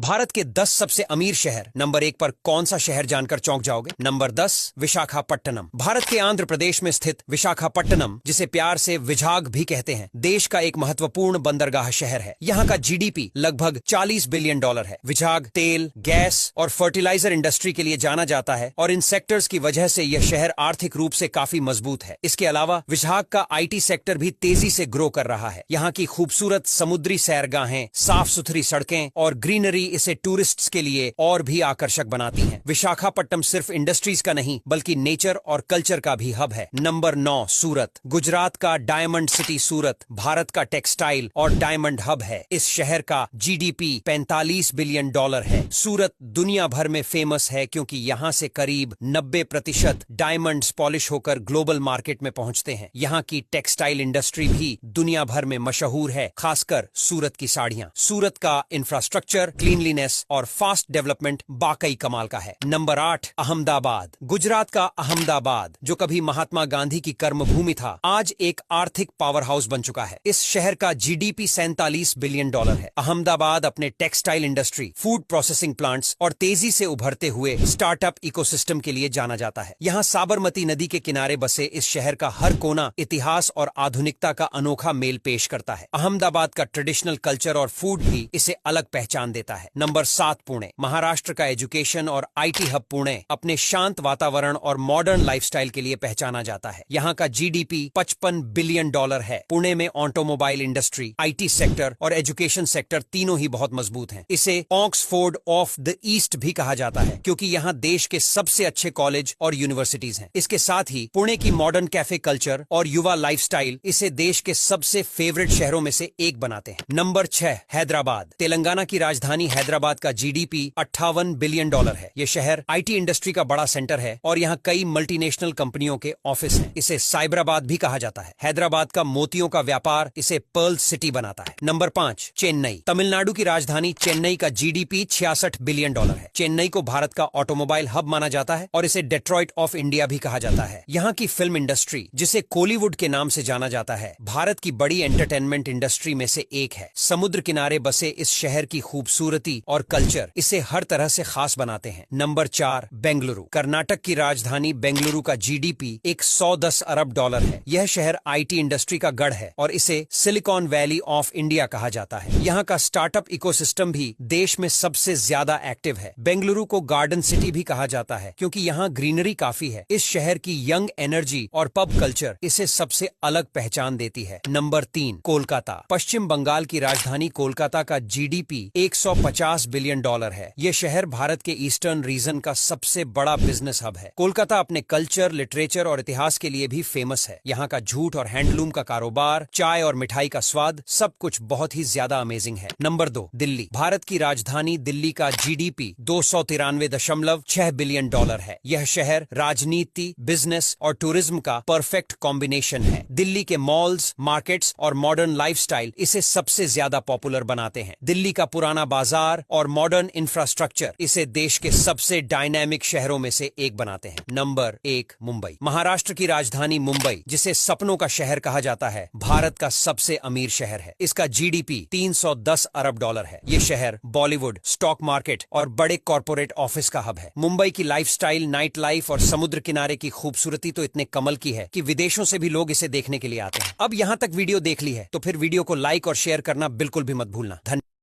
भारत के 10 सबसे अमीर शहर। नंबर 1 पर कौन सा शहर जानकर चौंक जाओगे? नंबर 10 विशाखापट्टनम। भारत के आंध्र प्रदेश में स्थित विशाखापट्टनम, जिसे प्यार से विझाग भी कहते हैं, देश का एक महत्वपूर्ण बंदरगाह शहर है। यहाँ का जीडीपी लगभग $40 बिलियन है। विझाग तेल, गैस और फर्टिलाइजर इंडस्ट्री के लिए जाना जाता है और इन सेक्टर्स की वजह से यह शहर आर्थिक रूप से काफी मजबूत है। इसके अलावा विझाग का आईटी सेक्टर भी तेजी से ग्रो कर रहा है। यहाँ की खूबसूरत समुद्री सैरगाहें, साफ सुथरी सड़कें और ग्रीनरी इसे टूरिस्ट्स के लिए और भी आकर्षक बनाती हैं। विशाखापट्टनम सिर्फ इंडस्ट्रीज का नहीं बल्कि नेचर और कल्चर का भी हब है। नंबर 9 सूरत। गुजरात का डायमंड सिटी सूरत भारत का टेक्सटाइल और डायमंड हब है। इस शहर का जीडीपी $45 बिलियन है। सूरत दुनिया भर में फेमस है क्योंकि यहाँ से करीब 90% डायमंड्स पॉलिश होकर ग्लोबल मार्केट में पहुंचते हैं। यहाँ की टेक्सटाइल इंडस्ट्री भी दुनिया भर में मशहूर है, खासकर सूरत की साड़ियां। सूरत का इंफ्रास्ट्रक्चर, क्लीनलीनेस और फास्ट डेवलपमेंट वाकई कमाल का है। नंबर 8 अहमदाबाद। गुजरात का अहमदाबाद, जो कभी महात्मा गांधी की कर्मभूमि था, आज एक आर्थिक पावर हाउस बन चुका है। इस शहर का जीडीपी $47 बिलियन है। अहमदाबाद अपने textile industry, food processing plants और तेजी से उभरते हुए स्टार्टअप इकोसिस्टम के लिए जाना जाता है। यहाँ साबरमती नदी के किनारे बसे इस शहर का हर कोना इतिहास और आधुनिकता का अनोखा मेल पेश करता है। अहमदाबाद का ट्रेडिशनल कल्चर और फूड भी इसे अलग पहचान देता है। नंबर 7 पुणे। महाराष्ट्र का एजुकेशन और आईटी हब पुणे अपने शांत वातावरण और मॉडर्न लाइफस्टाइल के लिए पहचाना जाता है। यहाँ का जीडीपी $55 बिलियन है। पुणे में ऑटोमोबाइल इंडस्ट्री, आईटी सेक्टर और एजुकेशन सेक्टर तीनों ही बहुत मजबूत हैं। इसे ऑक्सफोर्ड ऑफ द ईस्ट भी कहा जाता है क्योंकि यहाँ देश के सबसे अच्छे कॉलेज और यूनिवर्सिटीज हैं। इसके साथ ही पुणे की मॉडर्न कैफे कल्चर और युवा लाइफस्टाइल इसे देश के सबसे फेवरेट शहरों में से एक बनाते हैं। नंबर 6 हैदराबाद। तेलंगाना की राजधानी हैदराबाद का जीडीपी $58 बिलियन है। यह शहर आईटी इंडस्ट्री का बड़ा सेंटर है और यहाँ कई मल्टीनेशनल कंपनियों के ऑफिस हैं। इसे साइबराबाद भी कहा जाता है। हैदराबाद का मोतियों का व्यापार इसे पर्ल सिटी बनाता है। नंबर 5 चेन्नई। तमिलनाडु की राजधानी चेन्नई का जीडीपी $66 बिलियन है। चेन्नई को भारत का ऑटोमोबाइल हब माना जाता है और इसे डेट्रॉइट ऑफ इंडिया भी कहा जाता है। यहाँ की फिल्म इंडस्ट्री, जिसे कोलीवुड के नाम से जाना जाता है, भारत की बड़ी एंटरटेनमेंट इंडस्ट्री में से एक है। समुद्र किनारे बसे इस शहर की खूबसूरती और कल्चर इसे हर तरह से खास बनाते हैं। नंबर 4 बेंगलुरु। कर्नाटक की राजधानी बेंगलुरु का जीडीपी $110 अरब है। यह शहर आईटी इंडस्ट्री का गढ़ है और इसे सिलिकॉन वैली ऑफ इंडिया कहा जाता है। यहाँ का स्टार्टअप इकोसिस्टम भी देश में सबसे ज्यादा एक्टिव है। बेंगलुरु को गार्डन सिटी भी कहा जाता है क्योंकि यहाँ ग्रीनरी काफी है। इस शहर की यंग एनर्जी और पब कल्चर इसे सबसे अलग पहचान देती है। नंबर 3 कोलकाता। पश्चिम बंगाल की राजधानी कोलकाता का जीडीपी $150 बिलियन है। यह शहर भारत के ईस्टर्न रीजन का सबसे बड़ा बिजनेस हब है। कोलकाता अपने कल्चर, लिटरेचर और इतिहास के लिए भी फेमस है। यहाँ का जूट और हैंडलूम का कारोबार, चाय और मिठाई का स्वाद, सब कुछ बहुत ही ज्यादा अमेजिंग है। नंबर 2 दिल्ली। भारत की राजधानी दिल्ली का जीडीपी $293.6 बिलियन है। यह शहर राजनीति, बिजनेस और टूरिज्म का परफेक्ट कॉम्बिनेशन है। दिल्ली के मॉल्स, मार्केट्स और मॉडर्न लाइफस्टाइल इसे सबसे ज्यादा पॉपुलर बनाते हैं। दिल्ली का पुराना बाजार और मॉडर्न इंफ्रास्ट्रक्चर इसे देश के सबसे डायनामिक शहरों में से एक बनाते हैं। नंबर 1 मुंबई। महाराष्ट्र की राजधानी मुंबई, जिसे सपनों का शहर कहा जाता है, भारत का सबसे अमीर शहर है। इसका जीडीपी $310 अरब है। यह शहर बॉलीवुड, स्टॉक मार्केट और बड़े कॉर्पोरेट ऑफिस का हब है। मुंबई की लाइफस्टाइल, नाइट लाइफ और समुद्र किनारे की खूबसूरती तो इतने कमल की है कि विदेशों से भी लोग इसे देखने के लिए आते हैं। अब यहाँ तक वीडियो देख ली है तो फिर वीडियो को लाइक और शेयर करना बिल्कुल भी मत भूलना। धन्यवाद।